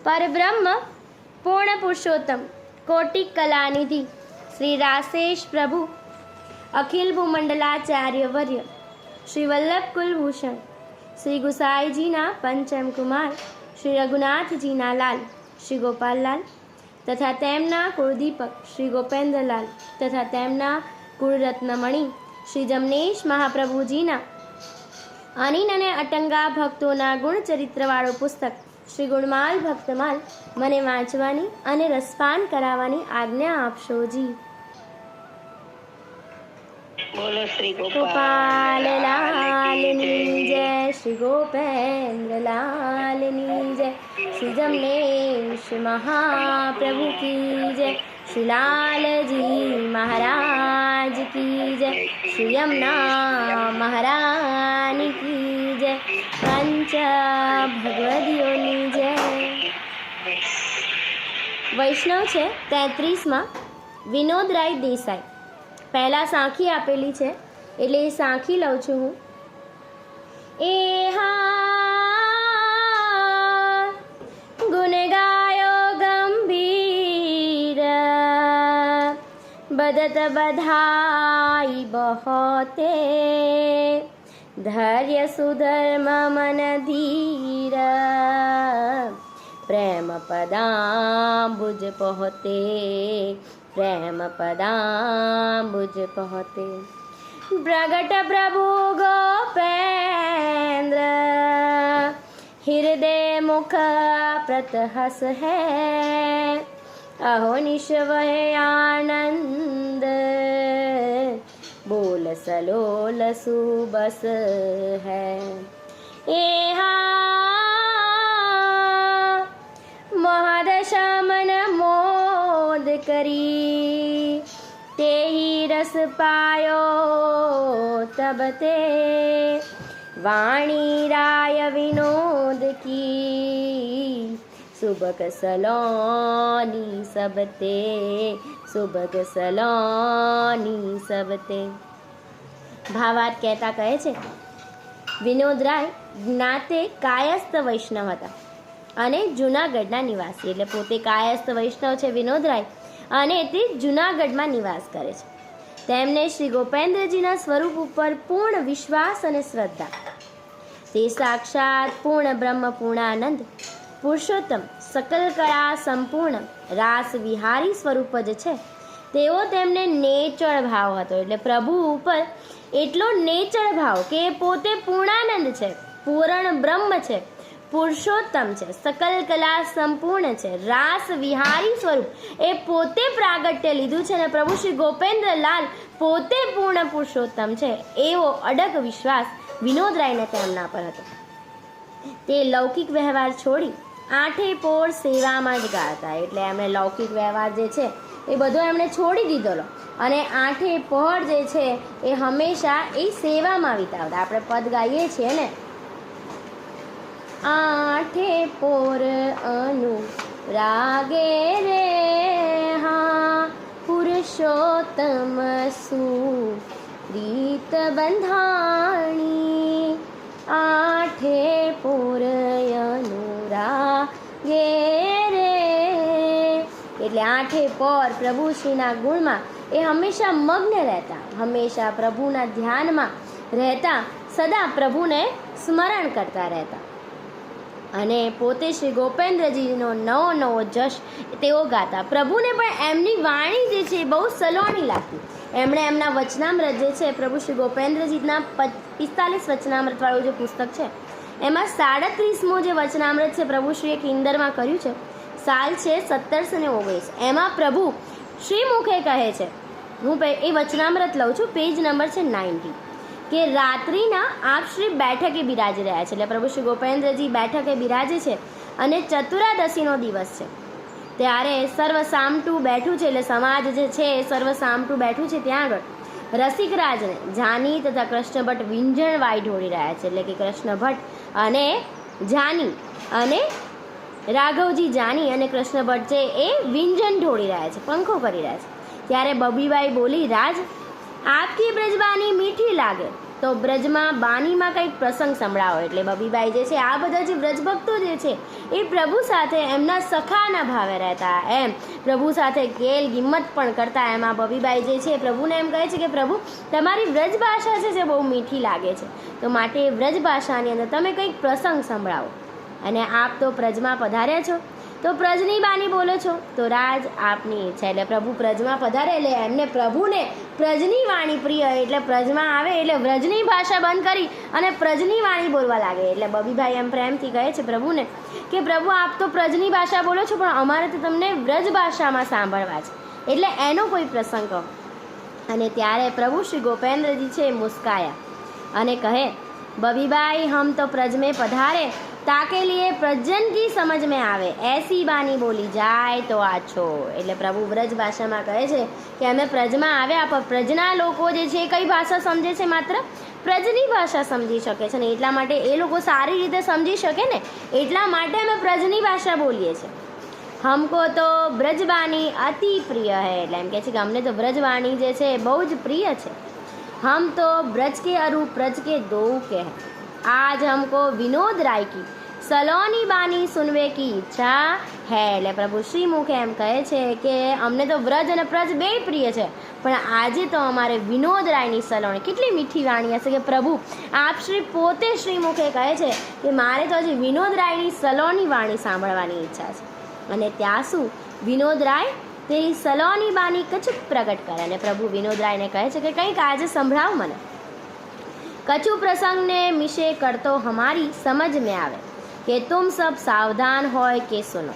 परब्रह्म पूर्ण पुरुषोत्तम कोटि कलानिधि श्री रासेश प्रभु अखिल भूमंडलाचार्य वर्य श्री वल्लभ कुलभूषण श्री गुसाई जी ना पंचम कुमार श्री रघुनाथ जी ना लाल श्री गोपाललाल तथा तेमना कुलदीपक श्री गोपेन्द्रलाल तथा तेमना कुलरत्नमणि श्री जमनेश महाप्रभुजीना अनिन अने अटंगा भक्तोना गुणचरित्रवाळुं पुस्तक श्री गुणमाल भक्तमाल मने वांचवानी अने रसपान करावानी आज्ञा आपशो जी। बोलो श्री गोपाल लालनी जय, श्री गोपेन्द्र लालनी जय, श्री जमनेश महाप्रभु की जय, श्री लाल जी महाराज की जय, श्री यमुना महारानी की जय, पंच भगवदियोनी जय। वैष्णव है 33 में विनोदराय देसाई। पहला सांखी आपेली है एटले ए सांखी लઉં છું હું। ए गुण गायो गंभीर बदत बधाई बहुते धैर्य सुधर्म मन धीर प्रेम पदाम्बुज पहुते प्रेम पदाम्बुज पहुते प्रगट प्रभु गोपेन्द्र हृदय मुख प्रतहस है अहो निशव आनंद बोल सलोल सुबस है। महदशमन मोद करी ते ही रस पायो तब ते वाणी राय विनोद की सुबक सलोनी सबते सुबक सलोनी सबते। भावार्थ कहता कहे छे विनोदराय ज्ञाते कायस्थ वैष्णव हता અને જૂનાગઢના નિવાસી, એટલે પોતે કાયસ્થ વૈષ્ણવ છે વિનોદરાય અને તે જૂનાગઢમાં નિવાસ કરે છે। તેમને શ્રી ગોપેન્દ્રજીના સ્વરૂપ ઉપર પૂર્ણ વિશ્વાસ અને શ્રદ્ધા। તે સાક્ષાત પૂર્ણ બ્રહ્મ પૂર્ણાનંદ પુરુષોત્તમ સકલ કળા સંપૂર્ણ રાસ વિહારી સ્વરૂપ જ છે। તેઓ તેમને નેચળ ભાવ હતો, એટલે પ્રભુ ઉપર એટલો નેચળ ભાવ કે પોતે પૂર્ણાનંદ છે, પૂર્ણ બ્રહ્મ છે, પુરુષોત્તમ છે, સકલ કલા સંપૂર્ણ છે, રાસ વિહારી સ્વરૂપ એ પોતે પ્રાગટ્ય લીધું છે અને પ્રભુ શ્રી ગોપેન્દ્રલાલ પોતે પૂર્ણ પુરુષોત્તમ છે એવો અડગ વિશ્વાસ વિનોદરાયને તેમના પર હતો। તે લૌકિક વ્યવહાર છોડી આઠે પોર સેવામાં જ ગાતા, એટલે એમણે લૌકિક વ્યવહાર જે છે એ બધો એમણે છોડી દીધેલો અને આઠે પહોર જે છે એ હંમેશા એ સેવામાં વિતાવતા। આપણે પદ ગાઈએ છીએ ને, आठे पोर अनुरागे रे हाँ पुरुषोत्तम सुरीत बंधाणी आठे पोर अनुरागे रे એટલે આઠે પોર પ્રભુશ્રીના ગુણમાં એ હંમેશા મગ્ન રહેતા, હંમેશા પ્રભુના ધ્યાનમાં રહેતા, સદા પ્રભુને સ્મરણ કરતા રહેતા અને પોતે શ્રી ગોપેન્દ્રજીનો નવો નવો જશ તેઓ ગાતા। પ્રભુને પણ એમની વાણી જે છે બહુ સલોણી લાગતી। એમણે એમના વચનામૃત જે છે પ્રભુ શ્રી ગોપેન્દ્રજીના 45 વચનામૃતવાળું જે પુસ્તક છે એમાં 37મો જે વચનામૃત છે પ્રભુશ્રીએ કિંદરમાં કર્યું છે। સાલ છે 1719। એમાં પ્રભુ શ્રી મુખે કહે છે, હું એ વચનામૃત લઉં છું, પેજ નંબર છે 90, કે રાત્રિના આપ શ્રી બેઠકે બિરાજી રહ્યા છે, એટલે પ્રભુ શ્રી ગોપેન્દ્રજી બેઠકે બિરાજે છે અને ચતુરાદશીનો દિવસ છે ત્યારે સર્વસામટું બેઠું છે, એટલે સમાજ જે છે એ સર્વસામટું બેઠું છે। ત્યાં આગળ રસિકરાજને જાની તથા કૃષ્ણ ભટ્ટ વિંજણ વાઈ ઢોળી રહ્યા છે, એટલે કે કૃષ્ણ ભટ્ટ અને જાની અને રાઘવજી જાની અને કૃષ્ણ ભટ્ટ છે એ વિંજણ ઢોળી રહ્યા છે, પંખો કરી રહ્યા છે। ત્યારે બબીબાઈ બોલી, રાજ आपकी ब्रजबानी मीठी लागे तो તો બ્રજમાં બાનીમાં કંઈક પ્રસંગ સંભળાવો. એટલે બબીબાઈ જે છે, આ બધા જે વ્રજભક્તો જે છે એ પ્રભુ સાથે એમના સખાના ભાવે રહેતા, એમ પ્રભુ સાથે કેલ કિંમત પણ કરતા. એમાં બબીબાઈ જે છે પ્રભુને એમ કહે છે કે પ્રભુ તમારી વ્રજ ભાષા છે જે બહુ મીઠી લાગે છે, તો માટે વ્રજ ભાષાની અંદર તમે કંઈક પ્રસંગ સંભળાવો. અને આપ તો પ્રજમાં પધાર્યા છો તો પ્રજની બાની બોલો છો, તો રાજ આપની ઈચ્છા. એટલે પ્રભુ પ્રજમાં પધારે એટલે એમને પ્રભુને પ્રજની વાણી પ્રિય, એટલે પ્રજમાં આવે એટલે વ્રજની ભાષા બંધ કરી અને પ્રજની વાણી બોલવા લાગે. એટલે બબીભાઈ એમ પ્રેમથી કહે છે પ્રભુને કે પ્રભુ આપ તો પ્રજની ભાષા બોલો છો, પણ અમારે તો તમને વ્રજ ભાષામાં સાંભળવા છે, એટલે એનો કોઈ પ્રસંગ કહો. અને ત્યારે પ્રભુ શ્રી ગોપેન્દ્રજી છે મુસ્કાયા અને કહે, बबीबाई हम तो प्रज में पधारे ताके लिए प्रजन की समझ में आवे ऐसी बानी बोली जाए तो आछो. એટલે પ્રભુ વ્રજ ભાષામાં કહે છે કે અમે પ્રજમાં આવ્યા, પણ પ્રજના લોકો જે છે કઈ ભાષા સમજે છે? માત્ર પ્રજની ભાષા સમજી શકે છે ને, એટલા માટે એ લોકો સારી રીતે સમજી શકે ને, એટલા માટે અમે પ્રજની ભાષા બોલીએ છીએ. हमको तो ब्रजवाणी अति प्रिय है. એટલે એમ કહે છે કે અમને તો ब्रजवाणी જે છે બહુ જ પ્રિય છે. हम तो ब्रज के अरूप ब्रज के दो के हैं. आज हमको विनोद राय की सलोनी बानी सुनवे की ઈચ્છા है. એટલે પ્રભુ શ્રી મુખે એમ કહે છે કે અમને તો વ્રજ અને પ્રજ બે પ્રિય છે, પણ આજે તો અમારે વિનોદ રાયની સલોણી, કેટલી મીઠી વાણી હશે કે પ્રભુ આપ શ્રી પોતે શ્રી મુખે કહે છે કે મારે તો હજી વિનોદ રાયની સલોની વાણી સાંભળવાની ઈચ્છા છે. અને ત્યાં શું વિનોદ રાય તેની સલોની બાની કછુક પ્રગટ કરે. અને પ્રભુ વિનોદ રાયને કહે છે કે કંઈક આજે સંભળાવ મને. कछु प्रसंग ने मिशे कर तो हमारी समझ में आवे कि तुम सब सावधान होय के सुनो.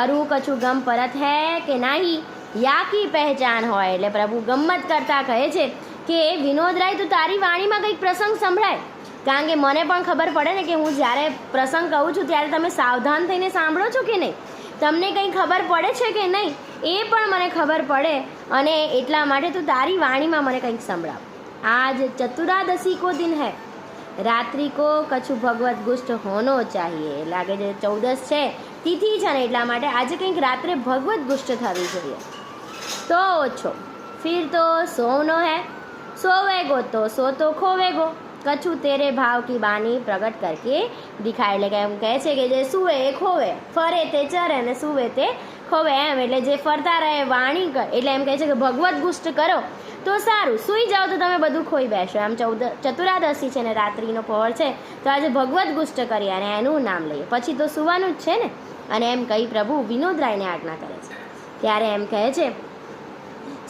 अरु कछु गम परत है कि नहीं या की पहचान होय. એટલે પ્રભુ ગમ્મત કરતા કહે છે કે વિનોદ રાય તું તારી વાણીમાં કંઈક પ્રસંગ સંભળાય, કારણ કે મને પણ ખબર પડે ને કે હું જ્યારે પ્રસંગ કહું છું ત્યારે તમે સાવધાન થઈને સાંભળો છો કે નહીં, તમને કંઈ ખબર પડે છે કે નહીં એ પણ મને ખબર પડે, અને એટલા માટે તું તારી વાણીમાં મને કંઈક સંભળાવ. आज चतुरादशी को दिन है, रात्रि को कछु भगवत गुष्ट होनो चाहिए. लागे છે 14 છે તિથિ છે ને, એટલા માટે આજે કંઈક રાત્રે ભગવત ગુષ્ટ થવી જોઈએ. તો ઓછો फिर तो सोनो है, सोवेगो तो सो तो खोवेगो, कछु तेरे भाव की बानी प्रगट करके दिखाય. એટલે કે એમ કહે છે કે જે સુવે એ ખોવે, ફરે તે ચરે ને સુવે તે ખોવે, એમ એટલે જે ફરતા રહે વાણી કર. એટલે એમ કહે છે કે ભગવત ગુષ્ટ કરો તો સારું, સૂઈ જાઓ તો તમે બધું ખોઈ બેસો. આમ ચતુરાદશી છે ને, રાત્રિનો પહોર છે, તો આજે ભગવત ગુષ્ટ કરીએ અને એનું નામ લઈએ, પછી તો સુવાનું જ છે ને. અને એમ કહી પ્રભુ વિનોદ રાયને આજ્ઞા કરે છે. ત્યારે એમ કહે છે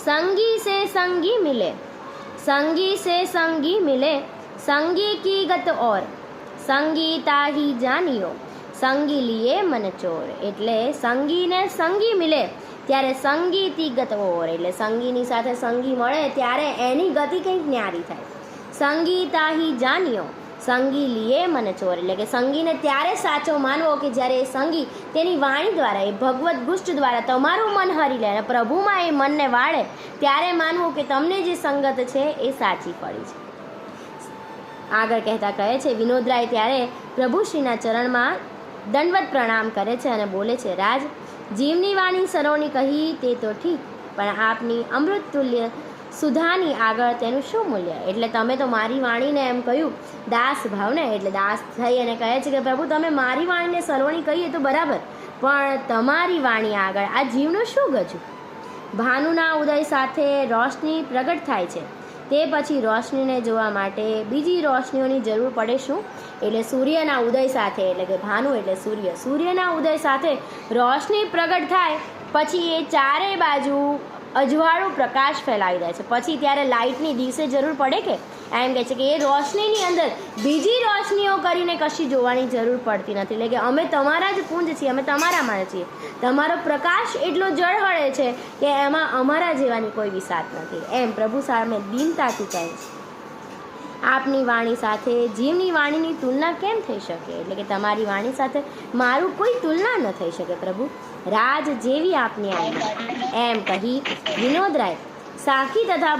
સંગી સે સંગી મિલે, સંગી સે સંગી મિલે, સંગી કી ગત ઓર, સંગી તાહી જાનિયો, સંગી લીએ મન ચોર. એટલે સંગીને સંગી મિલે ત્યારે સંગીતી ગત ઓર, એટલે સંગીની સાથે સંગી મળે ત્યારે એની ગતિ કંઈક ન્યારી થાય. સંગી તાહી જાનિયો, સંગી લીએ મન ચોર. એટલે કે સંગીને ત્યારે સાચો માનવો કે જ્યારે એ સંગી તેની વાણી દ્વારા, એ ભગવત ગુષ્ટ દ્વારા તમારું મન હરી લે અને પ્રભુમાં એ મનને વાળે, ત્યારે માનવું કે તમને જે સંગત છે એ સાચી પડી છે. આગળ કહેતા કહે છે વિનોદરાય ત્યારે પ્રભુશ્રીના ચરણમાં દંડવત પ્રણામ કરે છે અને બોલે છે, રાજ જીવની વાણી સરોની કહી તે તો ઠીક, પણ આપની અમૃત તુલ્ય સુધાની આગળ તેનું શું મૂલ્ય. એટલે તમે તો મારી વાણીને એમ કહ્યું દાસ ભાવને, એટલે દાસ થઈ અને કહે છે કે પ્રભુ તમે મારી વાણીને સરોણી કહીએ તો બરાબર, પણ તમારી વાણી આગળ આ જીવનું શું ગજું. ભાનુના ઉદય સાથે રોશની પ્રગટ થાય છે, તે પછી રોશનીને જોવા માટે બીજી રોશનીઓની જરૂર પડે શું. એટલે સૂર્યના ઉદય સાથે, એટલે કે ભાનુ એટલે સૂર્ય, સૂર્યના ઉદય સાથે રોશની પ્રગટ થાય પછી એ ચારે બાજુ અજવાળું પ્રકાશ ફેલાવી દે છે, પછી ત્યારે લાઇટની દિવસે જરૂર પડે કે. એમ કહે છે કે એ રોશનીની અંદર બીજી રોશનીઓ કરીને કશી જોવાની જરૂર પડતી નથી. એટલે કે અમે તમારા જ પુંજ છીએ, અમે તમારામાં છીએ, તમારો પ્રકાશ એટલો ઝળહળે છે કે એમાં અમારા જેવાની કોઈ વિસાત નથી. એમ પ્રભુ સામે દીનતાથી કહે છે. આપની વાણી સાથે જીવની વાણીની તુલના કેમ થઈ શકે. એટલે કે તમારી વાણી સાથે મારું કોઈ તુલના ન થઈ શકે પ્રભુ. રાજ જેવી આપની આજ્ઞા, એમ કહી વિનોદરાય સાખી તથા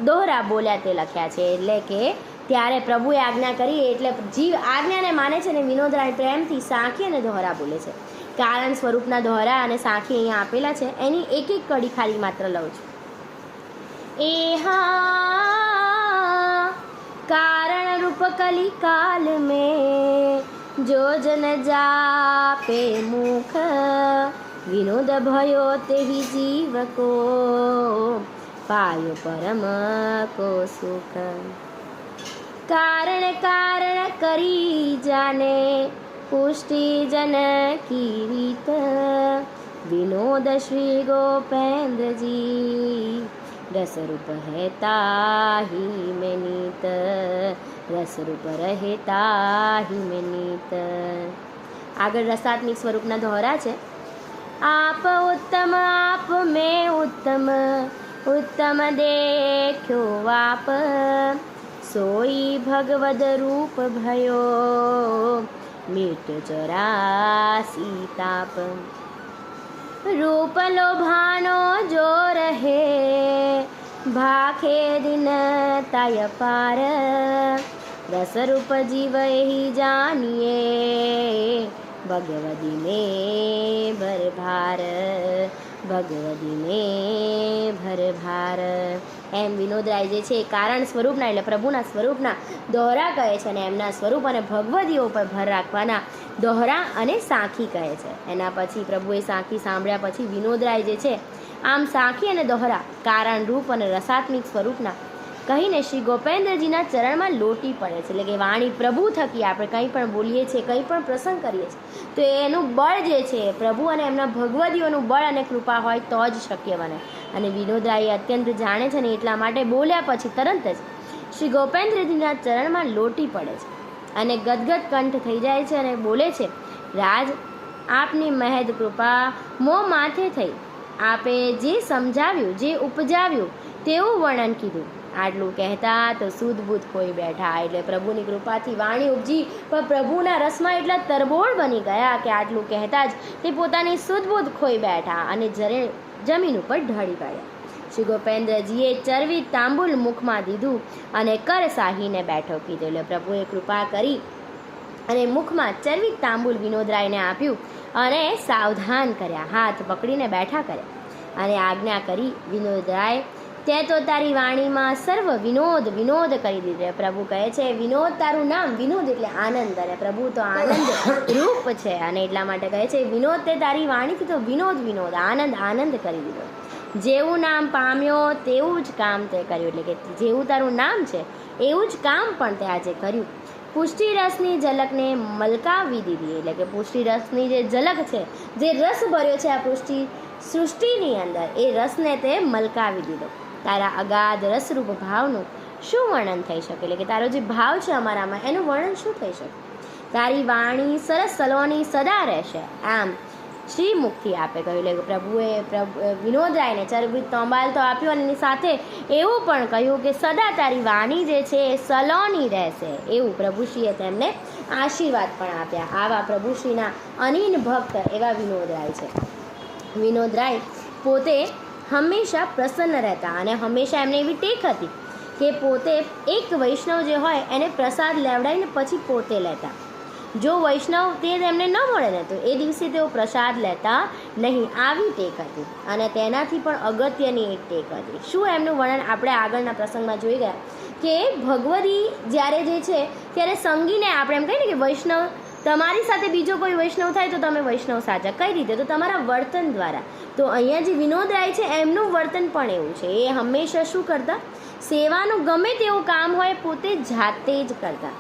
દોહરા બોલ્યા તે લખ્યા છે. એટલે કે ત્યારે પ્રભુએ આજ્ઞા કરી એટલે જીવ આજ્ઞાને માને છે ને વિનોદરાય પ્રેમથી સાખી અને દોહરા બોલે છે. કારણ સ્વરૂપના દોહરા અને સાખી અહીંયા આપેલા છે, એની એક એક કડી ખાલી માત્ર લઉં છું. એ હા कारण रूप कली काल में जो जन जापे मुख विनोद भयो तेहि जीव को पायो परम को सुख कारण कारण करी जाने पुष्टि जन की रीत विनोद श्री गोपेंद्र जी रस रूप रहता ही में नीत રસ રૂપ રહેતા હિ મેં નીત. આગળ રસાત્મિક સ્વરૂપના દોહરા છે. આપ ઉત્તમ આપ મેં ઉત્તમ ઉત્તમ દેખ્યો આપ સોઈ ભગવદ રૂપ ભયો મીટ 84 તાપ. રૂપ લોભાનો જો રહે ભાખે દિન તાય પાર રસરૂપ જીવ એહી જાનીએ ભગવદી મેં ભર ભાર ભગવદી મેં ભર ભાર. એમ વિનોદરાય જે છે કારણ સ્વરૂપના એટલે પ્રભુના સ્વરૂપના દોહરા કહે છે અને એમના સ્વરૂપ અને ભગવદીઓ પર ભર રાખવાના દોહરા અને સાખી કહે છે. એના પછી પ્રભુએ સાખી સાંભળ્યા પછી વિનોદરાય જે છે આમ સાખી અને દોહરા કારણ રૂપ અને રસાત્મિક સ્વરૂપના કહીને શ્રી ગોપેન્દ્રજીના ચરણમાં લોટી પડે છે. એટલે કે વાણી પ્રભુ થકી આપણે કંઈ પણ બોલીએ છીએ, કંઈ પણ પ્રસંગ કરીએ છીએ તો એનું બળ જે છે પ્રભુ અને એમના ભગવદીઓનું બળ અને કૃપા હોય તો જ શક્ય બને. અને વિનોદરાય અત્યંત જાણે છે ને એટલા માટે બોલ્યા પછી તરત જ શ્રી ગોપેન્દ્રજીના ચરણમાં લોટી પડે છે અને ગદગદ કંઠ થઈ જાય છે અને બોલે છે, રાજ આપની મહેદ કૃપા મો માથે થઈ. આપે જે સમજાવ્યું જે ઉપજાવ્યું તેવું વર્ણન કીધું. આટલું કહેતા તો સુદબુદ્ધ ખોઈ બેઠા. એટલે પ્રભુની કૃપાથી વાણી ઉપજી પણ પ્રભુના રસમાં એટલા તરબોળ બની ગયા કે આટલું કહેતા જ તે પોતાની સુદબુદ્ધ ખોઈ બેઠા અને જમીન ઉપર ઢળી પડ્યા. શ્રી ગોપેન્દ્રજીએ ચરવી તાંબુલ મુખમાં દીધું અને કર સાહીને બેઠો કીધું. એટલે પ્રભુએ કૃપા કરી અને મુખમાં ચરવી તાંબુલ વિનોદરાયને આપ્યું અને સાવધાન કર્યા, હાથ પકડીને બેઠા કર્યા અને આજ્ઞા કરી, વિનોદરાય તે તો તારી વાણીમાં સર્વ વિનોદ વિનોદ કરી દીધું. પ્રભુ કહે છે વિનોદ તારું નામ વિનોદ એટલે આનંદ અને પ્રભુ તો આનંદ રૂપ છે અને એટલા માટે કહે છે વિનોદ તે તારી વાણીથી તો વિનોદ વિનોદ આનંદ આનંદ કરી દીધો. જેવું નામ પામ્યો તેવું જ કામ તે કર્યું. એટલે કે જેવું તારું નામ છે એવું જ કામ પણ તે આજે કર્યું. પુષ્ટિ રસની ઝલકને મલકાવી દીધી. એટલે કે પુષ્ટિ રસની જે ઝલક છે, જે રસ ભર્યો છે આ પુષ્ટિ સૃષ્ટિની અંદર, એ રસને તે મલકાવી દીધો. તારા અગાધ રસરૂપ ભાવનું શું વર્ણન થઈ શકે? એટલે કે તારો જે ભાવ છે અમારામાં એનું વર્ણન શું થઈ શકે? તારી વાણી સરસ સલોની સદા રહેશે. આમ શ્રી મુખથી આપે કહ્યું. એટલે પ્રભુએ વિનોદરાયને ચરબી તંબાલ તો આપ્યું અને એની સાથે એવું પણ કહ્યું કે સદા તારી વાણી જે છે એ સલોની રહેશે. એવું પ્રભુશ્રીએ તેમને આશીર્વાદ પણ આપ્યા. આવા પ્રભુશ્રીના અનિન ભક્ત એવા વિનોદરાય છે. વિનોદરાય પોતે હંમેશા પ્રસન્ન રહેતા અને હંમેશા એમને એવી ટેક હતી કે પોતે એક વૈષ્ણવ જે હોય એને પ્રસાદ લેવડાવીને પછી પોતે લેતા. જો વૈષ્ણવ તે તેમને ન મળે ને તો એ દિવસે તેઓ પ્રસાદ લેતા નહીં. આવી ટેક હતી અને તેનાથી પણ અગત્યની એક ટેક હતી. શું એમનું વર્ણન આપણે આગળના પ્રસંગમાં જોઈ ગયા કે ભગવદી જ્યારે જે છે ત્યારે સંગીને આપણે એમ કહીએ ને કે વૈષ્ણવ તમારી સાથે બીજો કોઈ વૈષ્ણવ થાય તો તમે વૈષ્ણવ સાચા. કઈ રીતે? તો તમારા વર્તન દ્વારા. તો અહીંયા જે વિનોદરાય છે એમનું વર્તન પણ એવું છે. એ હંમેશા શું કરતા? સેવાનું ગમે તેવું કામ હોય પોતે જાતે જ કરતા,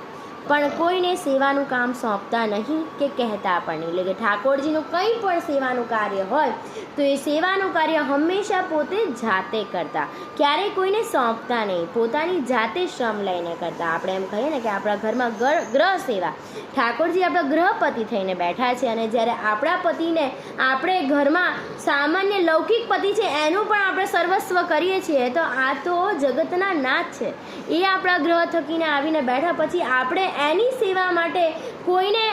પણ કોઈને સેવાનું કામ સોંપતા નહીં કે કહેતા પણ નહીં. એટલે કે ઠાકોરજીનું કંઈ પણ સેવાનું કાર્ય હોય તો એ સેવાનું કાર્ય હંમેશા પોતે જાતે કરતા, ક્યારેય કોઈને સોંપતા નહીં, પોતાની જાતે શ્રમ લઈને કરતા. આપણે એમ કહીએ ને કે આપણા ઘરમાં ગ્રહ સેવા, ઠાકોરજી આપણા ગ્રહપતિ થઈને બેઠા છે અને જ્યારે આપણા પતિને આપણે ઘરમાં સામાન્ય લૌકિક પતિ છે એનું પણ આપણે સર્વસ્વ કરીએ છીએ તો આ તો જગતના નાથ છે. એ આપણા ગ્રહ થકીને આવીને બેઠા પછી આપણે એની સેવા માટે કોઈને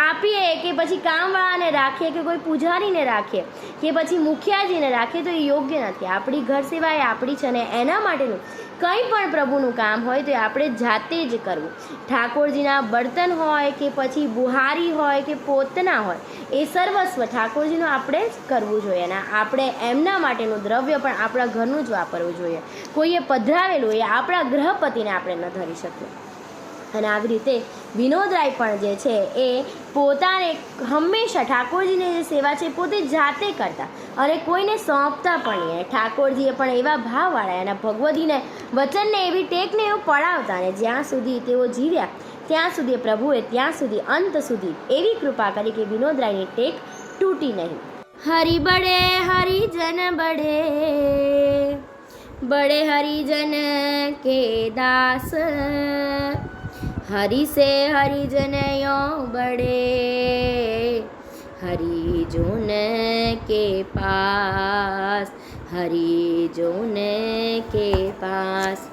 આપીએ કે પછી કામવાળાને રાખીએ કે કોઈ પૂજારીને રાખીએ કે પછી મુખિયાજીને રાખીએ તો એ યોગ્ય નથી. આપણી ઘર સેવા એ આપણી છે અને એના માટેનું કંઈ પણ પ્રભુનું કામ હોય તો એ આપણે જાતે જ કરવું. ઠાકોરજીના બર્તન હોય કે પછી બુહારી હોય કે પોતના હોય એ સર્વસ્વ ઠાકોરજીનું આપણે જ કરવું જોઈએ અને આપણે એમના માટેનું દ્રવ્ય પણ આપણા ઘરનું જ વાપરવું જોઈએ. કોઈએ પધરાવેલું એ આપણા ગૃહપતિને આપણે ન ધરી શકીએ. અને આવી રીતે વિનોદરાય પણ જે છે એ પોતાને હંમેશા ઠાકોરજીની જે સેવા છે પોતે જાતે કરતા અને કોઈને સોંપતા પણ નહીં. ઠાકોરજીએ પણ એવા ભાવવાળા એના ભગવદીને વચનને એવી ટેકને એવું પડાવતા ને જ્યાં સુધી તેઓ જીવ્યા ત્યાં સુધી પ્રભુએ ત્યાં સુધી અંત સુધી એવી કૃપા કરી કે વિનોદરાયની ટેક તૂટી નહીં. હરિ બડે હરિજન બડે बड़े हरिजन के दास हरि से हरिजन यो बड़े हरिजन के पास हरिजन के पास.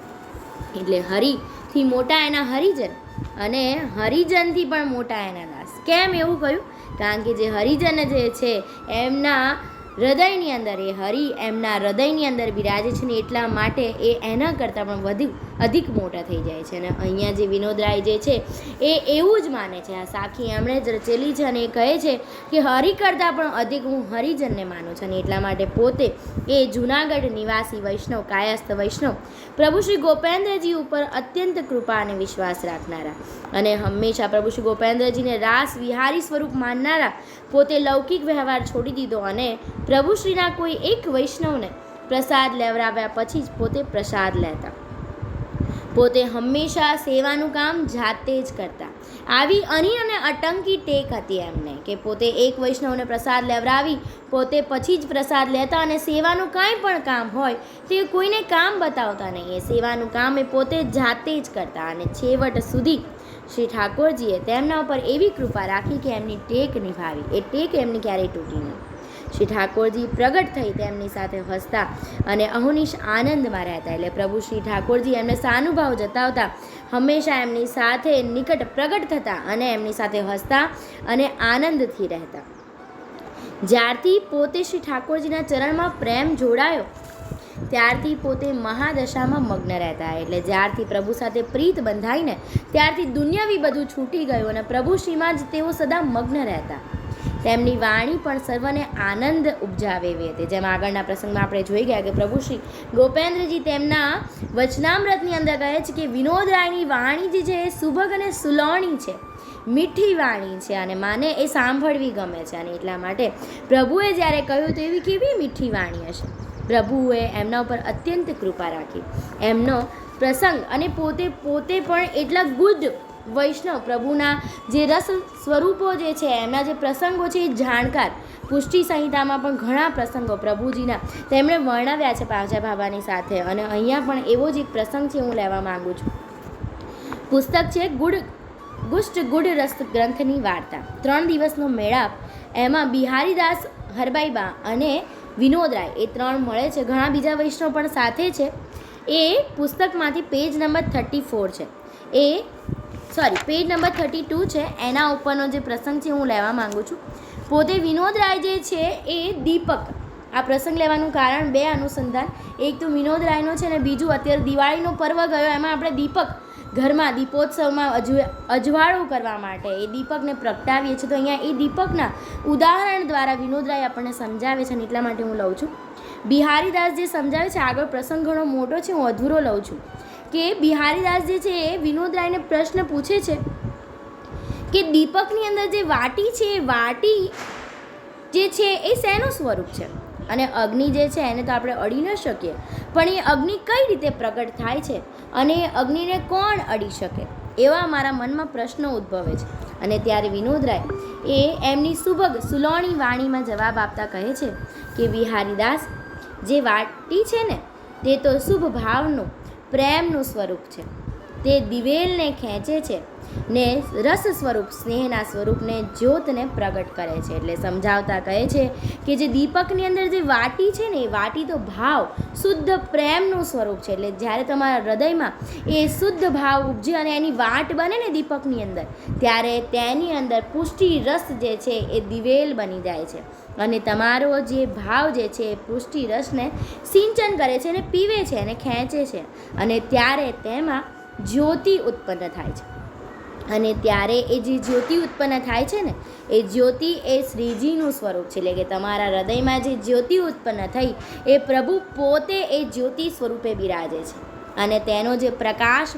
એટલે હરિથી મોટા એના હરિજન અને હરિજનથી પણ મોટા એના દાસ. કેમ એવું કહ્યું? કારણ કે જે હરિજન જે છે એમના હૃદયની અંદર એ હરિ એમના હૃદયની અંદર બિરાજે છે ને એટલા માટે એ એના કરતાં પણ અધિક મોટા થઈ જાય છે. અને અહીંયા જે વિનોદરાય જે છે એ એવું જ માને છે. આ સાખી એમણે જ રચેલી છે અને એ કહે છે કે હરિ કરતાં પણ અધિક હું હરિજનને માનું છું. અને એટલા માટે પોતે એ જૂનાગઢ નિવાસી વૈષ્ણવ કાયસ્થ વૈષ્ણવ પ્રભુ શ્રી ગોપેન્દ્રજી ઉપર અત્યંત કૃપા અને વિશ્વાસ રાખનારા અને હંમેશા પ્રભુ શ્રી ગોપેન્દ્રજીને રાસ વિહારી સ્વરૂપ માનનારા પોતે લૌકિક વ્યવહાર છોડી દીધો અને પ્રભુશ્રીના કોઈ એક વૈષ્ણવને પ્રસાદ લેવડાવ્યા પછી જ પોતે પ્રસાદ લેતા. પોતે હંમેશા સેવાનું કામ જાતે જ કરતા. આવી અની અને અટંકી ટેક હતી એમને કે પોતે એક વૈષ્ણવને પ્રસાદ લેવડાવી પોતે પછી જ પ્રસાદ લેતા અને સેવાનું કાંઈ પણ કામ હોય તે કોઈને કામ બતાવતા નહીં. એ સેવાનું કામ એ પોતે જાતે જ કરતા અને છેવટ સુધી શ્રી ઠાકોરજીએ તેમના ઉપર એવી કૃપા રાખી કે એમની ટેક નિભાવી. એ ટેક એમની ક્યારેય તૂટી નહીં. શ્રી ઠાકોરજી પ્રગટ થઈ તેમની સાથે હસતા અને અહોનિશ આનંદમાં રહેતા. એટલે પ્રભુ શ્રી ઠાકોરજી એમને સાનુભાવ જતાવતા હંમેશા એમની સાથે નિકટ પ્રગટ થતા અને એમની સાથે હસતા અને આનંદથી રહેતા. જ્યારથી પોતે શ્રી ઠાકોરજીના ચરણમાં પ્રેમ જોડાયો ત્યારથી પોતે મહાદશામાં મગ્ન રહેતા. એટલે જ્યારથી પ્રભુ સાથે પ્રીત બંધાઈને ત્યારથી દુનિયાવી બધું છૂટી ગયું અને પ્રભુશ્રીમાં જ તેઓ સદા મગ્ન રહેતા. તેમની વાણી પણ સર્વને આનંદ ઉપજાવે એવી હતી. જેમ આગળના પ્રસંગમાં આપણે જોઈ ગયા કે પ્રભુ શ્રી ગોપેન્દ્રજી તેમના વચનામૃતની અંદર કહે છે કે વિનોદરાયની વાણી જે છે એ સુભગ અને સુલોણી છે, મીઠી વાણી છે અને માને એ સાંભળવી ગમે છે. અને એટલા માટે પ્રભુએ જ્યારે કહ્યું તો એવી કેવી મીઠી વાણી હશે. પ્રભુએ એમના ઉપર અત્યંત કૃપા રાખી. એમનો પ્રસંગ અને પોતે પણ એટલા ગુડ વૈષ્ણવ પ્રભુના જે રસ સ્વરૂપો જે છે એમના જે પ્રસંગો છે એ જાણકાર. પુષ્ટિ સંહિતામાં પણ ઘણા પ્રસંગો પ્રભુજીના તેમણે વર્ણવ્યા છે પાંચા બાબાની સાથે. અને અહીંયા પણ એવો જ એક પ્રસંગ છે હું લેવા માગું છું. પુસ્તક છે ગુષ્ટ ગુડ રસ ગ્રંથની વાર્તા. 3 દિવસનો મેળાપ. એમાં બિહારીદાસ હરબાઈબા અને વિનોદરાય એ 3 મળે છે. ઘણા બીજા વૈષ્ણવ પણ સાથે છે. એ પુસ્તકમાંથી પેજ નંબર 34 છે પેજ નંબર 32 છે. એના ઉપરનો જે પ્રસંગ છે હું લેવા માગું છું. પોતે વિનોદરાય જે છે એ દીપક. આ પ્રસંગ લેવાનું કારણ 2 અનુસંધાન. એક તો વિનોદરાયનો છે અને બીજું અત્યારે દિવાળીનો પર્વ ગયો એમાં આપણે દીપક ઘરમાં દીપોત્સવમાં અજવાળું કરવા માટે એ દીપકને પ્રગટાવીએ છીએ. તો અહીંયા એ દીપકના ઉદાહરણ દ્વારા વિનોદરાય આપણને સમજાવે છે અને એટલા માટે હું લઉં છું. બિહારીદાસ જે સમજાવે છે આગળ પ્રસંગ ઘણો મોટો છે હું અધૂરો લઉં છું કે બિહારીદાસ જે છે એ વિનોદરાયને પ્રશ્ન પૂછે છે કે દીપકની અંદર જે વાટી છે એ વાટી જે છે એ શેનું સ્વરૂપ છે અને અગ્નિ જે છે એને તો આપણે અડી ન શકીએ પણ એ અગ્નિ કઈ રીતે પ્રગટ થાય છે અને એ અગ્નિને કોણ અડી શકે એવા મારા મનમાં પ્રશ્નો ઉદ્ભવે છે. અને ત્યારે વિનોદરાય એ એમની સુભગ સુલોણી વાણીમાં જવાબ આપતા કહે છે કે બિહારીદાસ જે વાટી છે ને તે તો શુભ ભાવનું પ્રેમનું સ્વરૂપ છે. તે દિવેલને ખેંચે છે ને રસ સ્વરૂપ સ્નેહના સ્વરૂપને જ્યોતને પ્રગટ કરે છે. એટલે સમજાવતા કહે છે કે જે દીપકની અંદર જે વાટી છે ને એ વાટી તો ભાવ શુદ્ધ પ્રેમનું સ્વરૂપ છે. એટલે જ્યારે તમારા હૃદયમાં એ શુદ્ધ ભાવ ઉપજે અને એની વાટ બને ને દીપકની અંદર, ત્યારે તેની અંદર પુષ્ટિ રસ જે છે એ દિવેલ બની જાય છે અને તમારો જે ભાવ જે છે એ પુષ્ટિ રસને સિંચન કરે છે અને પીવે છે અને ખેંચે છે અને ત્યારે તેમાં જ્યોતિ ઉત્પન્ન થાય છે. અને ત્યારે એ જે જ્યોતિ ઉત્પન્ન થાય છે ને એ જ્યોતિ એ શ્રીજીનું સ્વરૂપ છે. એટલે કે તમારા હૃદયમાં જે જ્યોતિ ઉત્પન્ન થઈ એ પ્રભુ પોતે એ જ્યોતિ સ્વરૂપે બિરાજે છે અને તેનો જે પ્રકાશ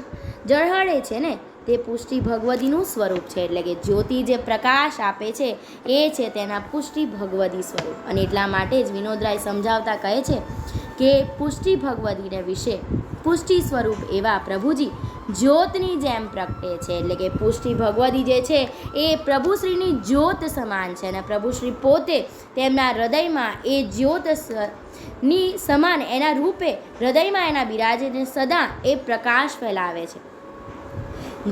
ઝળહળે છે ને તે પુષ્ટિ ભગવતીનું સ્વરૂપ છે. એટલે કે જ્યોતિ જે પ્રકાશ આપે છે એ છે તેના પુષ્ટિ ભગવતી સ્વરૂપ. અને એટલા માટે જ વિનોદરાય સમજાવતા કહે છે કે પુષ્ટિ ભગવતીને વિશે પુષ્ટિ સ્વરૂપ એવા પ્રભુજી જ્યોતની જેમ પ્રગટે છે. એટલે કે પુષ્ટિ ભગવતી જે છે એ પ્રભુશ્રીની જ્યોત સમાન છે અને પ્રભુશ્રી પોતે તેમના હૃદયમાં એ જ્યોત ની સમાન એના રૂપે હૃદયમાં એના બિરાજેને સદા એ પ્રકાશ ફેલાવે છે.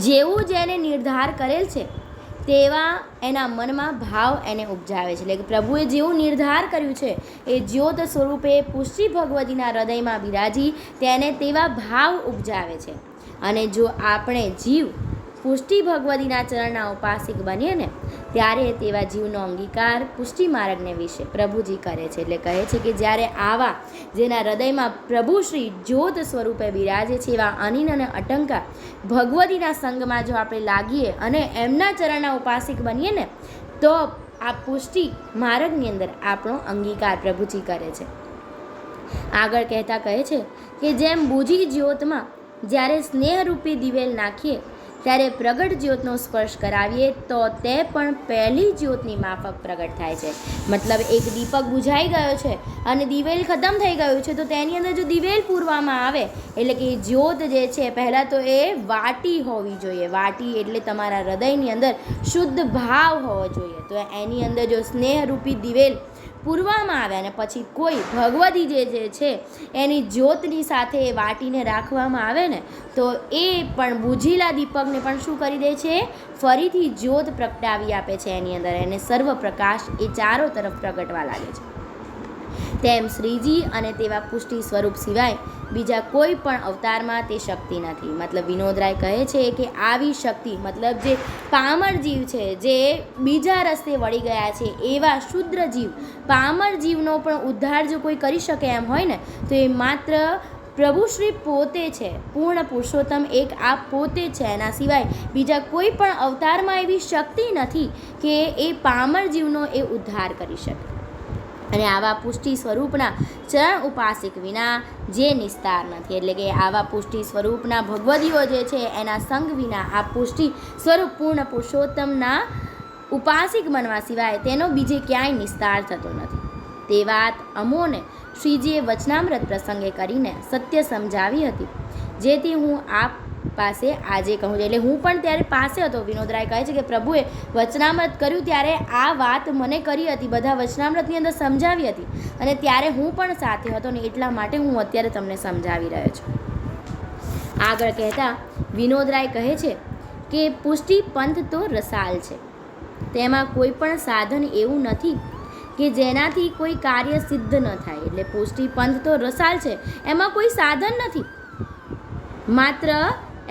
જેવું જેને નિર્ધાર કરેલ છે તેવા એના મનમાં ભાવ એને ઉપજાવે છે. એટલે કે પ્રભુએ જેવું નિર્ધાર કર્યું છે એ જ્યોત સ્વરૂપે પુષ્ટિ ભગવતીના હૃદયમાં બિરાજી તેને તેવા ભાવ ઉપજાવે છે. અને જો આપણે જીવ પુષ્ટિ ભગવતીના ચરણના ઉપાસિક બનીએ ને ત્યારે તેવા જીવનો અંગીકાર પુષ્ટિ માર્ગને વિશે પ્રભુજી કરે છે. એટલે કહે છે કે જ્યારે આવા જેના હૃદયમાં પ્રભુશ્રી જ્યોત સ્વરૂપે બિરાજે છે એવા અનિન અને અટંકા ભગવતીના સંગમાં જો આપણે લાગીએ અને એમના ચરણના ઉપાસિક બનીએ ને તો આ પુષ્ટિ માર્ગની અંદર આપણો અંગીકાર પ્રભુજી કરે છે. આગળ કહેતા કહે છે કે જેમ બુજી જ્યોતમાં જ્યારે સ્નેહરૂપી દિવેલ નાખીએ ત્યારે પ્રગટ જ્યોતનો સ્પર્શ કરાવીએ તો તે પણ પહેલી જ્યોતની માફક પ્રગટ થાય છે. મતલબ એક દીપક બુઝાઈ ગયો છે અને દિવેલ ખતમ થઈ ગયું છે તો તેની અંદર જો દિવેલ પૂરવામાં આવે એટલે કે જ્યોત જે છે પહેલાં તો એ વાટી હોવી જોઈએ. વાટી એટલે તમારા હૃદયની અંદર શુદ્ધ ભાવ હોવો જોઈએ. તો એની અંદર જો સ્નેહરૂપી દિવેલ પૂરવામાં આવે અને પછી કોઈ ભગવતી જે છે એની જ્યોતની સાથે વાટીને રાખવામાં આવે ને તો એ પણ બુઝેલા દીપકને પણ શું કરી દે છે, ફરીથી જ્યોત પ્રગટાવી આપે છે એની અંદર એને સર્વ પ્રકાશ એ ચારો તરફ પ્રગટવા લાગે છે. તેમ શ્રીજી અને તેવા પુષ્ટિ સ્વરૂપ સિવાય બીજા કોઈ પણ અવતારમાં તે શક્તિ નથી. મતલબ વિનોદરાય કહે છે કે આવી શક્તિ મતલબ જે પામર જીવ છે જે બીજા રસ્તે વળી ગયા છે એવા શુદ્ર જીવ પામર જીવનો પણ ઉદ્ધાર જો કોઈ કરી શકે એમ હોય ને તો એ માત્ર પ્રભુશ્રી પોતે છે. પૂર્ણ પુરુષોત્તમ એક આ પોતે છે. એના સિવાય બીજા કોઈ પણ અવતારમાં એવી શક્તિ નથી કે એ પામર જીવનો એ ઉદ્ધાર કરી શકે. અને આવા પુષ્ટિ સ્વરૂપના ચરણ ઉપાસિક વિના જે નિસ્તાર નથી. એટલે કે આવા પુષ્ટિ સ્વરૂપના ભગવદીઓ જે છે એના સંગ વિના આ પુષ્ટિ સ્વરૂપ પૂર્ણ પુરુષોત્તમના ઉપાસિક બનવા સિવાય તેનો બીજે ક્યાંય નિસ્તાર થતો નથી. તે વાત અમોને શ્રીજીએ વચનામૃત પ્રસંગે કરીને સત્ય સમજાવી હતી, જેથી હું આપ પાસે આજે કહું છું. એટલે હું પણ ત્યારે પાસે હતો. વિનોદરાય કહે છે કે પ્રભુએ વચનામૃત કર્યું ત્યારે આ વાત મને કરી હતી, બધા વચનામૃતની અંદર સમજાવી હતી અને ત્યારે હું પણ સાથે હતો ને એટલા માટે હું અત્યારે તમને સમજાવી રહ્યો છું. આગળ કહેતા વિનોદરાય કહે છે કે પુષ્ટિ પંથ તો રસાલ છે, તેમાં કોઈ પણ સાધન એવું નથી કે જેનાથી કોઈ કાર્ય સિદ્ધ ન થાય. એટલે પુષ્ટિ પંથ તો રસાલ છે, એમાં કોઈ સાધન નથી, માત્ર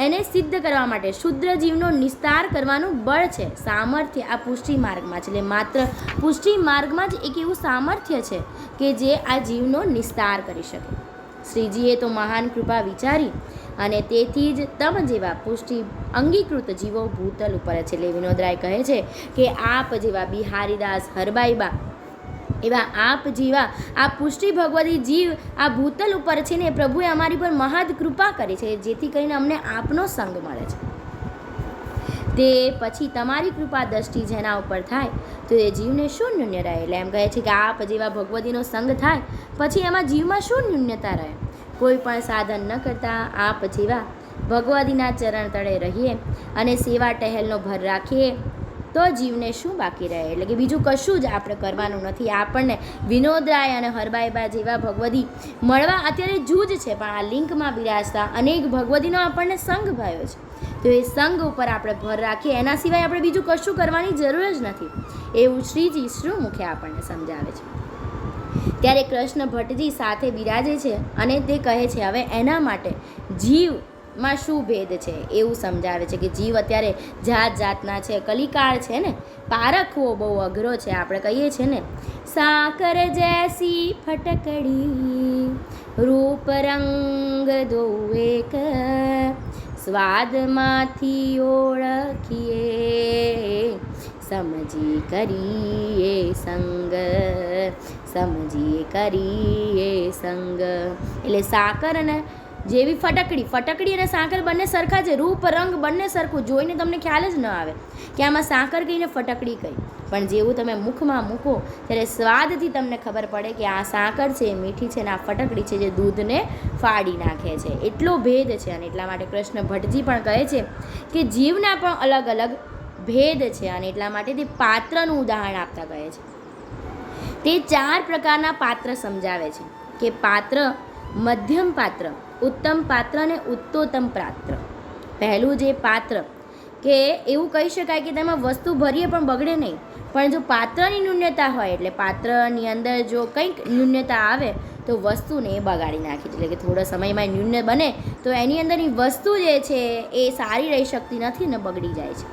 એને સિદ્ધ કરવા માટે શુદ્ર જીવનો નિસ્તાર કરવાનું બળ છે, સામર્થ્ય આ પુષ્ટિ માર્ગમાં છે. એટલે માત્ર પુષ્ટિ માર્ગમાં જ એક એવું સામર્થ્ય છે કે જે આ જીવનો નિસ્તાર કરી શકે. શ્રીજીએ તો મહાન કૃપા વિચારી અને તેથી જ તમ જેવા પુષ્ટિ અંગીકૃત જીવો ભૂતલ ઉપર છે. એટલે વિનોદરાય કહે છે કે આપ જેવા બિહારીદાસ હરબાઈબા એવા આપ જેવા આ પુષ્ટિ ભગવતી જીવ આ ભૂતલ ઉપર છે ને પ્રભુએ અમારી પર મહદ કૃપા કરી છે, જેથી કરીને અમને આપનો સંગ મળે છે. તે પછી તમારી કૃપા દ્રષ્ટિ જેના ઉપર થાય તો એ જીવને શું ન્યૂન્ય રહે. એટલે એમ કહે છે કે આપ જેવા ભગવતીનો સંગ થાય પછી એમાં જીવમાં શું ન્યૂન્યતા રહે. કોઈ પણ સાધન ન કરતાં આપ જેવા ભગવતીના ચરણ તળે રહીએ અને સેવા ટહેલનો ભર રાખીએ તો જીવને શું બાકી રહે. એટલે કે બીજું કશું જ આપણે કરવાનું નથી. આપણને વિનોદરાય અને હરબાઈબા જેવા ભગવતી મળવા અત્યારે જૂજ છે, પણ આ લિંકમાં બિરાજતા અનેક ભગવતીનો આપણને સંગ ભયો છે. તો એ સંગ ઉપર આપણે ભર રાખીએ, એના સિવાય આપણે બીજું કશું કરવાની જરૂર જ નથી, એવું શ્રીજી શ્રીમુખે આપણને સમજાવે છે. ત્યારે કૃષ્ણ ભટ્ટજી સાથે બિરાજે છે અને તે કહે છે હવે એના માટે જીવમાં શું ભેદ છે એવું સમજાવે છે કે જીવ અત્યારે જાત જાતના છે, કલિકાળ છે ને, પારખવો બહુ અઘરો છે. આપણે કહીએ છીએ ને, સાકર જૈસી ફટકડી રૂપ રંગ દો એક, સ્વાદમાંથી ઓળખીએ સમજી કરીએ સંગ, સમજીએ કરીએ સંગ. એટલે સાકર અને જેવી ફટકડી અને સાકર બંને સરખા છે, રૂપ રંગ બંને સરખું, જોઈને તમને ખ્યાલ જ ન આવે કે આમાં સાકર કઈ ને ફટકડી કઈ, પણ જેવું તમે મુખમાં મૂકો ત્યારે સ્વાદથી તમને ખબર પડે કે આ સાકર છે, મીઠી છે, અને આ ફટકડી છે જે દૂધને ફાડી નાખે છે. એટલો ભેદ છે. અને એટલા માટે કૃષ્ણ ભટ્ટજી પણ કહે છે કે જીવના પણ અલગ અલગ ભેદ છે, અને એટલા માટે તે પાત્રનું ઉદાહરણ આપતા કહે છે. તે 4 પ્રકારના પાત્ર સમજાવે છે કે પાત્ર, મધ્યમ પાત્ર, ઉત્તમ પાત્ર અને ઉત્તોત્તમ પાત્ર. પહેલું જે પાત્ર કે એવું કહી શકાય કે તેમાં વસ્તુ ભરીએ પણ બગડે નહીં, પણ જો પાત્રની ન્યૂનતા હોય, એટલે પાત્રની અંદર જો કંઈક ન્યૂનતા આવે તો વસ્તુને બગાડી નાખી, એટલે કે થોડા સમયમાં ન્યૂન બને તો એની અંદરની વસ્તુ જે છે એ સારી રહી શકતી નથી ને બગડી જાય છે.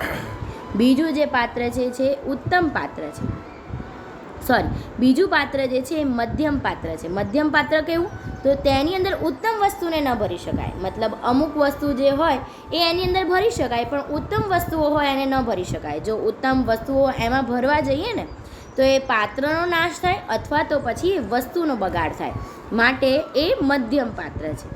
બીજું જે પાત્ર છે ઉત્તમ પાત્ર છે, બીજું પાત્ર જે છે એ મધ્યમ પાત્ર છે. મધ્યમ પાત્ર કેવું? તો તેની અંદર ઉત્તમ વસ્તુને ન ભરી શકાય, મતલબ અમુક વસ્તુ જે હોય એ એની અંદર ભરી શકાય, પણ ઉત્તમ વસ્તુઓ હોય એને ન ભરી શકાય. જો ઉત્તમ વસ્તુઓ એમાં ભરવા જઈએ ને તો એ પાત્રનો નાશ થાય અથવા તો પછી એ વસ્તુનો બગાડ થાય, માટે એ મધ્યમ પાત્ર છે.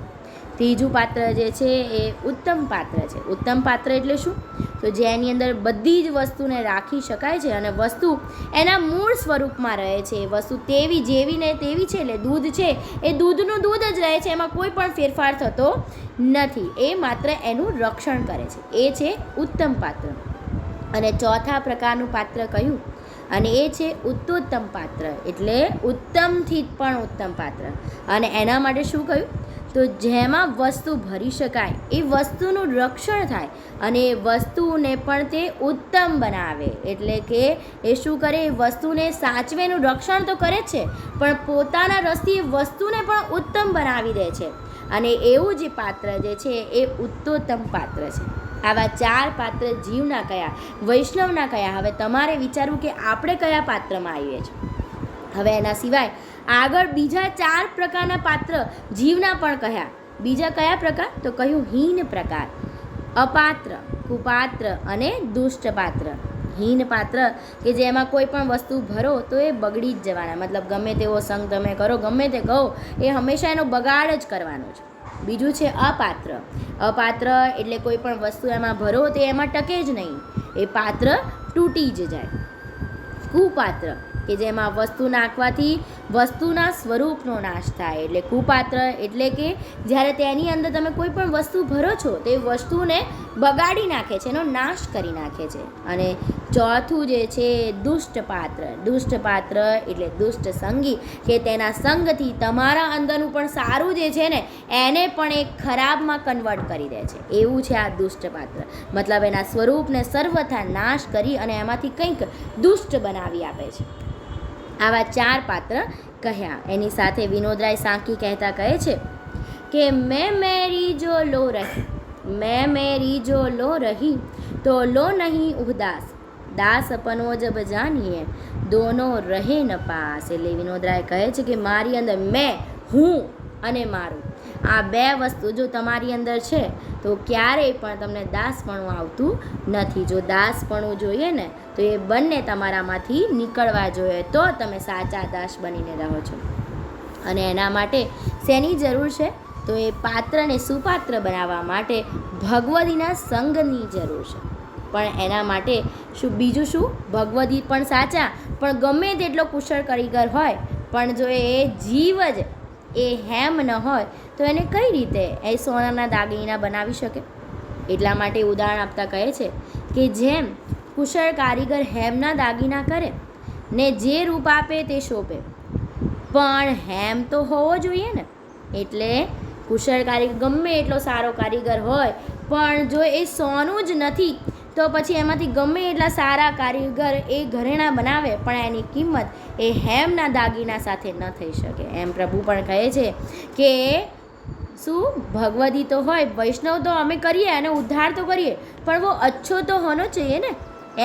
ત્રીજું પાત્ર જે છે એ ઉત્તમ પાત્ર છે. ઉત્તમ પાત્ર એટલે શું? તો જેની અંદર બધી જ વસ્તુને રાખી શકાય છે અને વસ્તુ એના મૂળ સ્વરૂપમાં રહે છે. વસ્તુ તેવી જેવી ને તેવી છે, એટલે દૂધ છે એ દૂધનું દૂધ જ રહે છે, એમાં કોઈ પણ ફેરફાર થતો નથી, એ માત્ર એનું રક્ષણ કરે છે, એ છે ઉત્તમ પાત્ર. અને ચોથા પ્રકારનું પાત્ર કયું? અને એ છે ઉત્તોત્તમ પાત્ર, એટલે ઉત્તમથી પણ ઉત્તમ પાત્ર. અને એના માટે શું કહ્યું? તો જેમાં વસ્તુ ભરી શકાય, એ વસ્તુનું રક્ષણ થાય અને એ વસ્તુને પણ તે ઉત્તમ બનાવે, એટલે કે એ શું કરે? એ વસ્તુને સાચવેનું રક્ષણ તો કરે જ છે, પણ પોતાના રસથી એ વસ્તુને પણ ઉત્તમ બનાવી દે છે. અને એવું જે પાત્ર જે છે એ ઉત્તોત્તમ પાત્ર છે. આવા 4 પાત્ર જીવના કયા, વૈષ્ણવના કયા? હવે તમારે વિચારવું કે આપણે કયા પાત્રમાં આવીએ છીએ. હવે એના સિવાય આગળ બીજા 4 પ્રકારના પાત્ર જીવના પણ કહ્યા. બીજા કયા પ્રકાર? તો કહ્યું હીન પ્રકાર, અપાત્ર, કુપાત્ર અને દુષ્ટ પાત્ર. હીન પાત્ર કે જેમાં કોઈ પણ વસ્તુ ભરો તો એ બગડી જ જવાના, મતલબ ગમે તેવો સંગ તમે કરો, ગમે તે કહો, એ હંમેશા એનો બગાડ જ કરવાનો છે. બીજું છે અપાત્ર. અપાત્ર એટલે કોઈ પણ વસ્તુ એમાં ભરો તો એમાં ટકે જ નહીં, એ પાત્ર તૂટી જ જાય. કુપાત્ર કે જેમાં વસ્તુ નાખવાથી વસ્તુના સ્વરૂપનો નાશ થાય, એટલે કુપાત્ર એટલે કે જ્યારે તેની અંદર તમે કોઈ પણ વસ્તુ ભરો છો તે વસ્તુને બગાડી નાખે છે, એનો નાશ કરી નાખે છે. અને ચોથું જે છે દુષ્ટ પાત્ર. દુષ્ટ પાત્ર એટલે દુષ્ટ સંગી, કે તેના સંગથી તમારા અંદરનું પણ સારું જે છે ને એને પણ એક ખરાબમાં કન્વર્ટ કરી દે છે, એવું છે આ દુષ્ટ પાત્ર. મતલબ એના સ્વરૂપને સર્વથા નાશ કરી અને એમાંથી કંઈક દુષ્ટ બનાવી આપે છે. આવા 4 પાત્ર કહ્યા. એની સાથે વિનોદરાય સાંકી કહેતા કહે છે કે મેં મેરી જો લો રહી, મેં મેરી જો લો રહી તો લો નહીં ઉદાસ, દાસ અપનો જબ જાનીએ દોનો રહે ન પાસ. એટલે વિનોદરાય કહે છે કે મારી અંદર મેં, હું અને મારું, આ 2 વસ્તુ જો તમારી અંદર છે તો ક્યારેય પણ તમને દાસપણું આવતું નથી. જો દાસપણું જોઈએ ને તો એ બંને તમારામાંથી નીકળવા જોઈએ, તો તમે સાચા દાસ બનીને રહો છો. અને એના માટે શેની જરૂર છે? તો એ પાત્રને સુપાત્ર બનાવવા માટે ભગવદીના સંગની જરૂર છે. પણ એના માટે બીજું શું? ભગવદી પણ સાચા, પણ ગમે તેટલો કુશળ કારીગર હોય, પણ જો એ જીવ જ એ હેમ ન હોય તો એને કઈ રીતે એ સોનાના દાગીના બનાવી શકે? એટલા માટે ઉદાહરણ આપતા કહે છે કે જેમ કુશળ કારીગર હેમના દાગીના કરે ને જે રૂપ આપે તે શોભે, પણ હેમ તો હોવો જોઈએ ને. એટલે કુશળ કારીગર ગમે એટલો સારો કારીગર હોય પણ જો એ સોનું જ નથી તો પછી એમાંથી ગમે એટલા સારા કારીગર એ ઘરેણાં બનાવે પણ એની કિંમત એ હેમના દાગીના સાથે ન થઈ શકે. એમ પ્રભુ પણ કહે છે કે શું ભગવદી તો હોય, વૈષ્ણવ તો અમે કરીએ અને ઉદ્ધાર તો કરીએ, પણ वो अच्छो તો હોનો चाहिए ને.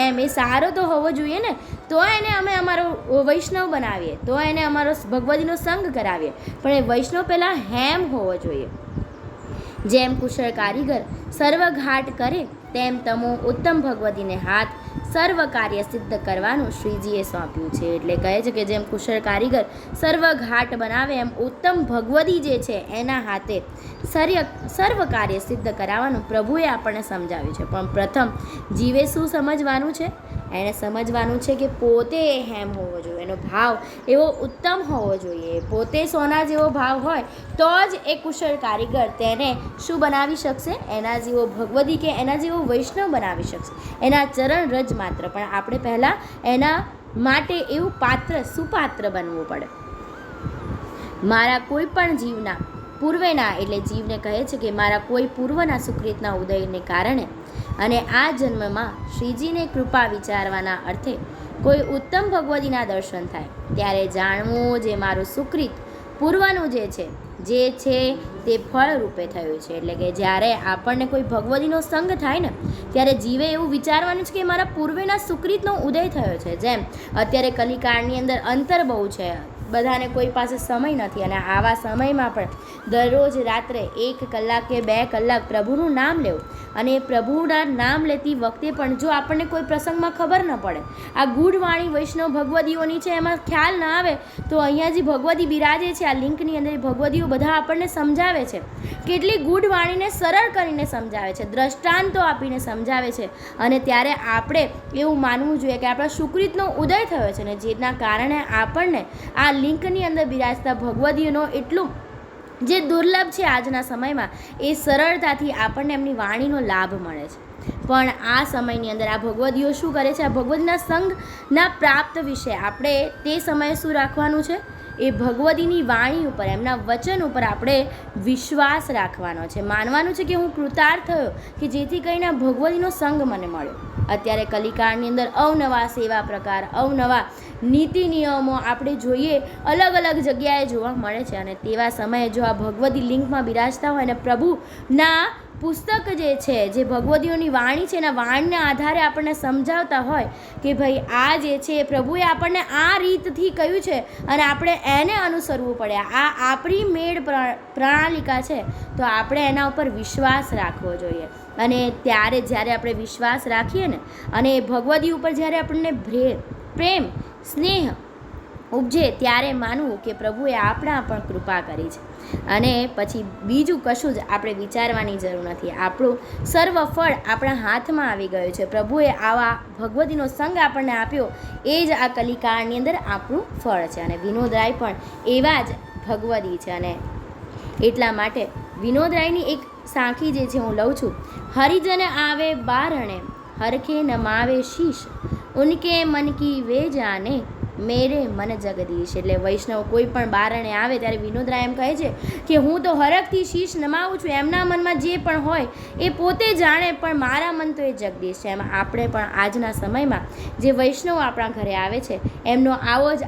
એમ એ સારો તો હોવો જોઈએ ને, તો એને અમે અમારો વૈષ્ણવ બનાવીએ, તો એને અમારો ભગવદીનો સંગ કરાવીએ, પણ એ વૈષ્ણવ પહેલાં હેમ હોવો જોઈએ. જેમ કુશળ કારીગર સર્વઘાટ કરે તેમ તમો ઉત્તમ ભગવદીને હાથ સર્વ કાર્ય સિદ્ધ કરવાનું શ્રીજીએ સોંપ્યું છે. એટલે કહે છે કે જેમ કુશળ કારીગર સર્વઘાટ બનાવે એમ ઉત્તમ ભગવદી જે છે એના હાથે સર્વ કાર્ય સિદ્ધ કરાવવાનું પ્રભુએ આપણને સમજાવ્યું છે. પણ પ્રથમ જીવે શું સમજવાનું છે? એણે સમજવાનું છે કે પોતે એ હેમ હોવો જોઈએ, એનો ભાવ એવો ઉત્તમ હોવો જોઈએ, પોતે સોના જેવો ભાવ હોય તો જ એ કુશળ કારીગર તેને શું બનાવી શકશે? એના જેવો ભગવદી કે એના જેવો વૈષ્ણવ બનાવી શકશે, એના ચરણ રજ માત્ર. પણ આપણે પહેલાં એના માટે એવું સુપાત્ર બનવું પડે. મારા કોઈ પણ જીવના પૂર્વેના, એટલે જીવને કહે છે કે મારા કોઈ પૂર્વના સુકૃતના ઉદયને કારણે અને આ જન્મમાં શ્રીજીને કૃપા વિચારવાના અર્થે કોઈ ઉત્તમ ભગવદીના દર્શન થાય ત્યારે જાણવું જે મારું સુકૃત પૂર્વનું જે છે તે ફળ રૂપે થયું છે. એટલે કે જ્યારે આપણને કોઈ ભગવદીનો સંગ થાય ને ત્યારે જીવે એવું વિચારવાનું છે કે મારા પૂર્વેના સુકૃતનો ઉદય થયો છે. જેમ અત્યારે કલિકાળની અંદર અંતર બહુ છે, બધાને કોઈ પાસે સમય નથી, અને આવા સમયમાં પણ દરરોજ રાત્રે 1 કલાક કે 2 કલાક પ્રભુનું નામ લેવું, અને પ્રભુના નામ લેતી વખતે પણ જો આપણને કોઈ પ્રસંગમાં ખબર ન પડે, આ ગૂઢવાણી વૈષ્ણવ ભગવદીઓની છે એમાં ખ્યાલ ન આવે, તો અહીંયા જે ભગવદી બિરાજે છે આ લિંકની અંદર ભગવદીઓ બધા આપણને સમજાવે છે, કેટલી ગૂઢવાણીને સરળ કરીને સમજાવે છે, દ્રષ્ટાંતો આપીને સમજાવે છે. અને ત્યારે આપણે એવું માનવું જોઈએ કે આપણા સુકૃતનો ઉદય થયો છે ને, જેના કારણે આપણને આ લિંકની અંદર બિરાજતા ભગવદીઓનો એટલું જે દુર્લભ છે આજના સમયમાં, એ સરળતાથી આપણને એમની વાણીનો લાભ મળે છે. પણ આ સમયની અંદર આ ભગવદીઓ શું કરે છે? આ ભગવદીના સંગના પ્રાપ્ત વિશે આપણે તે સમયે શું રાખવાનું છે? એ ભગવદીની વાણી ઉપર, એમના વચન ઉપર આપણે વિશ્વાસ રાખવાનો છે, માનવાનું છે કે હું કૃતાર્થ થયો કે જેથી કરીને આ ભગવદીનો સંગ મને મળ્યો. અત્યારે કલિકાળની અંદર અવનવા સેવા પ્રકાર, અવનવા નીતિ નિયમો આપણે જોઈએ અલગ અલગ જગ્યાએ જોવા મળે છે, અને તેવા સમયે જો આ ભગવદી લિંકમાં બિરાજતા હોય અને પ્રભુના પુસ્તક જે છે, જે ભગવદીઓની વાણી છે એના વાણીના આધારે આપણને સમજાવતા હોય કે ભાઈ આ જે છે પ્રભુએ આપણને આ રીતથી કહ્યું છે અને આપણે એને અનુસરવું પડે, આ આપણી મેળ પ્રણાલિકા છે, તો આપણે એના ઉપર વિશ્વાસ રાખવો જોઈએ. અને ત્યારે જ્યારે આપણે વિશ્વાસ રાખીએ ને, અને ભગવદી ઉપર જ્યારે આપણને પ્રેમ સ્નેહ ઉપજે ત્યારે માનવું કે પ્રભુએ આપણા પણ કૃપા કરી છે, અને પછી બીજું કશું જ આપણે વિચારવાની જરૂર નથી. આપણું સર્વ ફળ આપણા હાથમાં આવી ગયું છે. પ્રભુએ આવા ભગવદીનો સંગ આપણને આપ્યો, એ જ આ કલિકાળની અંદર આપણું ફળ છે. અને વિનોદરાય પણ એવા જ ભગવદી છે, અને એટલા માટે વિનોદરાયની એક સાંખી જે છે હું લઉં છું. હરિજન આવે બારણે હરખે નમાવે શીશ, ઉનકે મન કી વે જાને મેરે મન જગદીશ. એટલે વૈષ્ણવ કોઈ પણ બારણે આવે ત્યારે વિનોદરાય એમ કહે છે કે હું તો હરખથી શીશ નમાવું છું, એમના મનમાં જે પણ હોય એ પોતે જાણે, પણ મારા મન તો એ જગદીશ છે. એમ આપણે પણ આજના સમયમાં જે વૈષ્ણવ આપણા ઘરે આવે છે એમનો આવો જ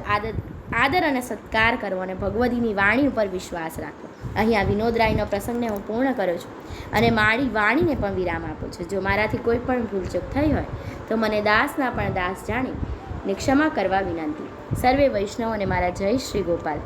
આદર અને સત્કાર કરવો, અને ભગવદીની વાણી ઉપર વિશ્વાસ રાખવો. અહીંયા વિનોદરાયનો પ્રસંગને હું પૂર્ણ કરું છું અને મારી વાણીને પણ વિરામ આપું છું. જો મારાથી કોઈ પણ ભૂલચૂક થઈ હોય તો મને દાસના પણ દાસ જાણી ને ક્ષમા કરવા વિનંતી. સર્વે વૈષ્ણવોને મારા જય શ્રી ગોપાલ.